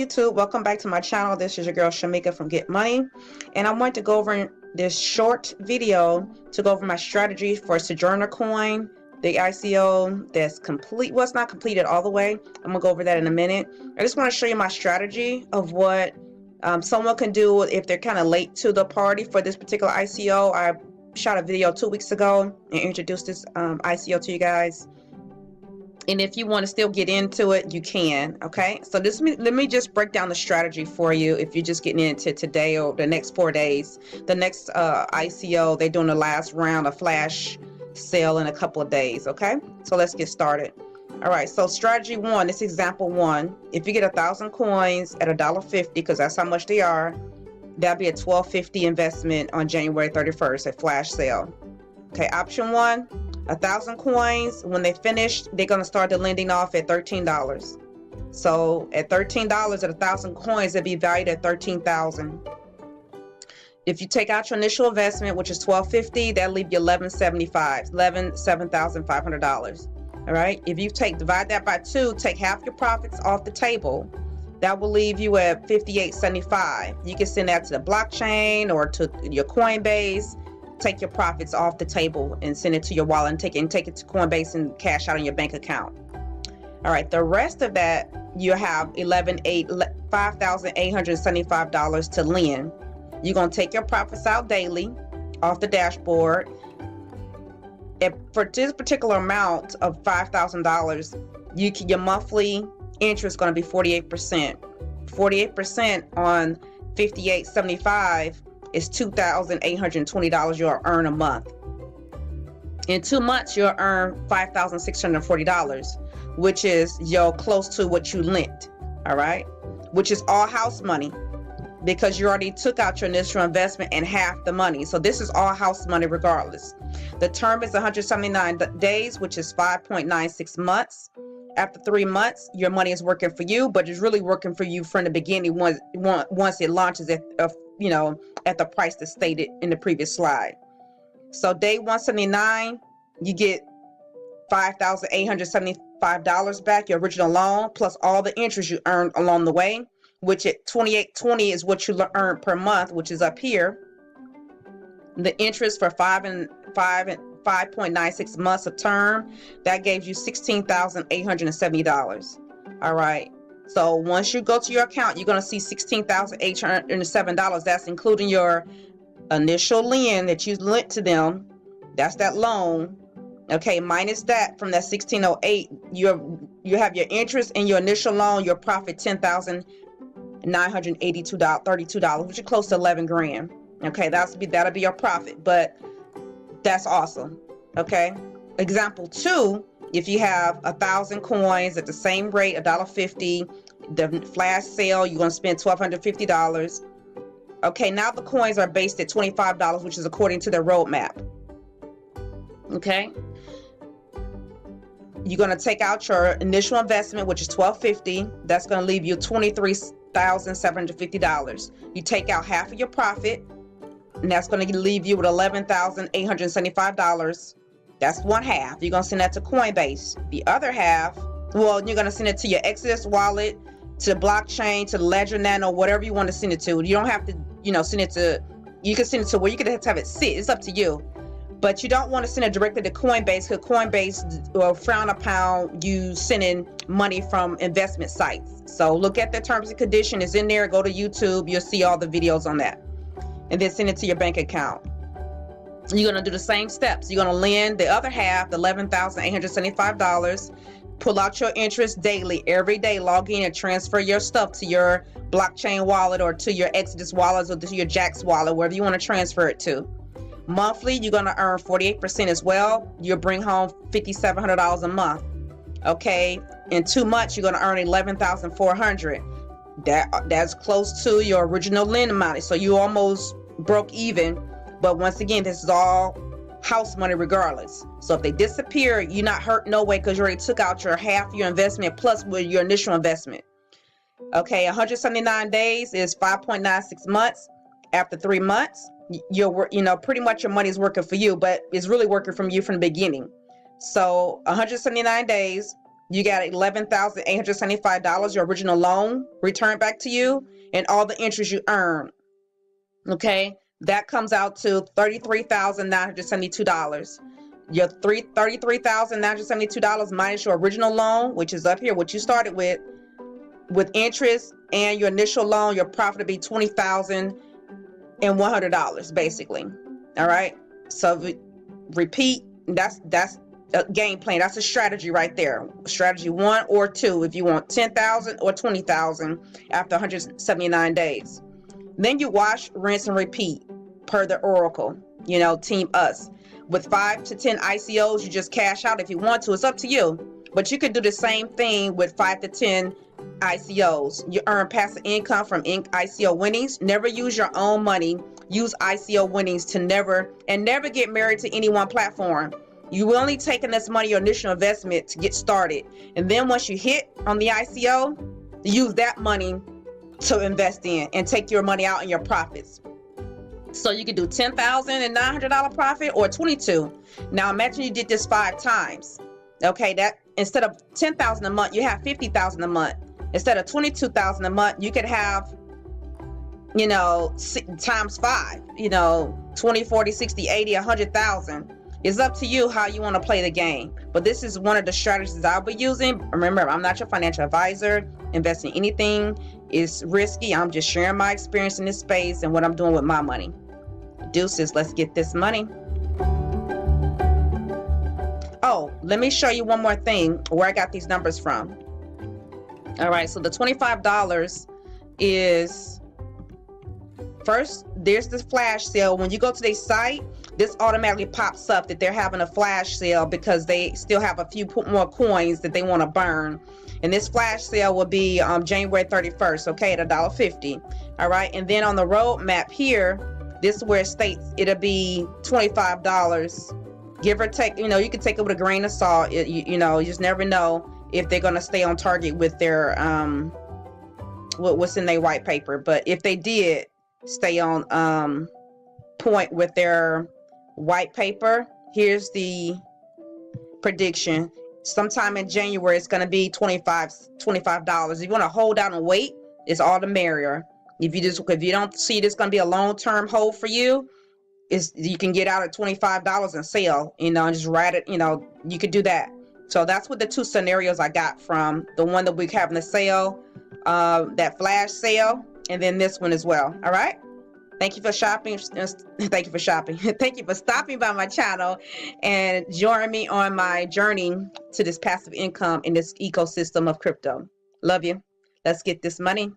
YouTube, welcome back to my channel. This is your girl Shamika from Get Money, and I want to go over this short video to go over my strategy for Sojourner coin, the ICO that's complete. Well, it's not completed all the way. I'm gonna go over that in a minute. I just want to show you my strategy of what someone can do if they're kind of late to the party for this particular ICO. I shot a video 2 weeks ago and introduced this ICO to you guys. And if you want to still get into it, you can. Okay, so let me just break down the strategy for you. If you're just getting into today or the next 4 days, the next ICO, they're doing the last round of flash sale in a couple of days. Okay, so let's get started. All right, so strategy one, this example one, if you get 1,000 coins at $1.50, because that's how much they are, that'll be a $12.50 investment on January 31st at flash sale. Okay, option one, 1,000 coins. When they finish, they're going to start the lending off at $13. So at $13 at 1,000 coins, it'd be valued at $13,000. If you take out your initial investment, which is $12.50, that'll leave you $7,500. All right. If you divide that by 2, take half your profits off the table, that will leave you at $58.75. You can send that to the blockchain or to your Coinbase. Take your profits off the table and send it to your wallet and take it to Coinbase and cash out on your bank account. All right, the rest of that, you have $5,875 to lend. You're going to take your profits out daily off the dashboard. For this particular amount of $5,000, your monthly interest is going to be 48%. 48% on $58.75 is $2,820 you'll earn a month. In 2 months, you'll earn $5,640, which is close to what you lent. All right, which is all house money, because you already took out your initial investment and half the money. So this is all house money regardless. The term is 179 days, which is 5.96 months. After 3 months, your money is working for you, but it's really working for you from the beginning once it launches at the price that's stated in the previous slide. So day 179, you get $5,875 back, your original loan, plus all the interest you earned along the way, which at $28.20 is what you earn per month, which is up here. The interest for 5.96 months of term, that gave you $16,870. All right. So once you go to your account, you're going to see $16,807. That's including your initial lend that you lent to them. That's that loan. Okay, minus that from that 1608, you have your interest and your initial loan, your profit $10,982.32, which is close to 11 grand. Okay, that'll be your profit, but that's awesome. Okay, example 2. If you have 1,000 coins at the same rate, $1.50, the flash sale, you're going to spend $1,250. Okay, now the coins are based at $25, which is according to their roadmap. Okay, you're going to take out your initial investment, which is $12.50. That's going to leave you $23,750. You take out half of your profit, and that's going to leave you with $11,875. That's one half. You're going to send that to Coinbase. The other half, well, you're going to send it to your Exodus wallet, to the blockchain, to the Ledger Nano, whatever you want to send it to. You don't have to, send it to, you can send it to where you can have to have it sit. It's up to you. But you don't want to send it directly to Coinbase, because Coinbase will frown upon you sending money from investment sites. So look at the terms and conditions. It's in there. Go to YouTube. You'll see all the videos on that. And then send it to your bank account. You're going to do the same steps. You're going to lend the other half, the $11,875. Pull out your interest daily, every day. Log in and transfer your stuff to your blockchain wallet or to your Exodus wallet or to your Jax wallet, wherever you want to transfer it to. Monthly, you're going to earn 48% as well. You'll bring home $5,700 a month. Okay, in 2 months, you're going to earn $11,400. That's close to your original lend amount. So you almost broke even. But once again, this is all house money regardless. So if they disappear, you're not hurt no way, because you already took out your half your investment plus with your initial investment. Okay, 179 days is 5.96 months. After 3 months, pretty much your money is working for you, but it's really working from you from the beginning. So 179 days, you got $11,875, your original loan returned back to you, and all the interest you earn. Okay, that comes out to $33,972. Your $33,972 minus your original loan, which is up here, what you started with interest and your initial loan, your profit would be $20,100 basically. All right. So repeat. That's a game plan. That's a strategy right there. Strategy 1 or 2 if you want 10,000 or 20,000 after 179 days. Then you wash, rinse, and repeat per the Oracle. You know, Team Us. With 5 to 10 ICOs, you just cash out if you want to. It's up to you. But you could do the same thing with 5 to 10 ICOs. You earn passive income from ICO winnings. Never use your own money. Use ICO winnings to never get married to any one platform. You will only take in this money, your initial investment, to get started. And then once you hit on the ICO, use that money to invest in and take your money out in your profits. So you could do $10,900 profit or 22. Now imagine you did this 5 times. Okay, that instead of 10,000 a month, you have 50,000 a month. Instead of 22,000 a month, you could have, you know, times 5, you know, 20, 40, 60, 80, 100,000. It's up to you how you want to play the game. But this is one of the strategies I'll be using. Remember, I'm not your financial advisor. Investing in anything is risky. I'm just sharing my experience in this space and what I'm doing with my money. Deuces, let's get this money. Oh, let me show you one more thing where I got these numbers from. All right, so the $25 is, first, there's this flash sale. When you go to their site, this automatically pops up that they're having a flash sale because they still have a few more coins that they want to burn. And this flash sale will be January 31st, okay, at $1.50. All right, and then on the roadmap here, this is where it states it'll be $25, give or take. You know, you can take it with a grain of salt. You know, you just never know if they're going to stay on target with their what's in their white paper. But if they did stay on point with their white paper, here's the prediction. Sometime in January, it's going to be $25. If you want to hold out and wait, it's all the merrier. If you don't see this going to be a long-term hold for you, you can get out at $25 and sell, you know, and just ride it. You know, you could do that. So that's what the 2 scenarios I got from the one that we're having the sale, that flash sale, and then this one as well. All right. Thank you for shopping. Thank you for shopping. Thank you for stopping by my channel and joining me on my journey to this passive income in this ecosystem of crypto. Love you. Let's get this money.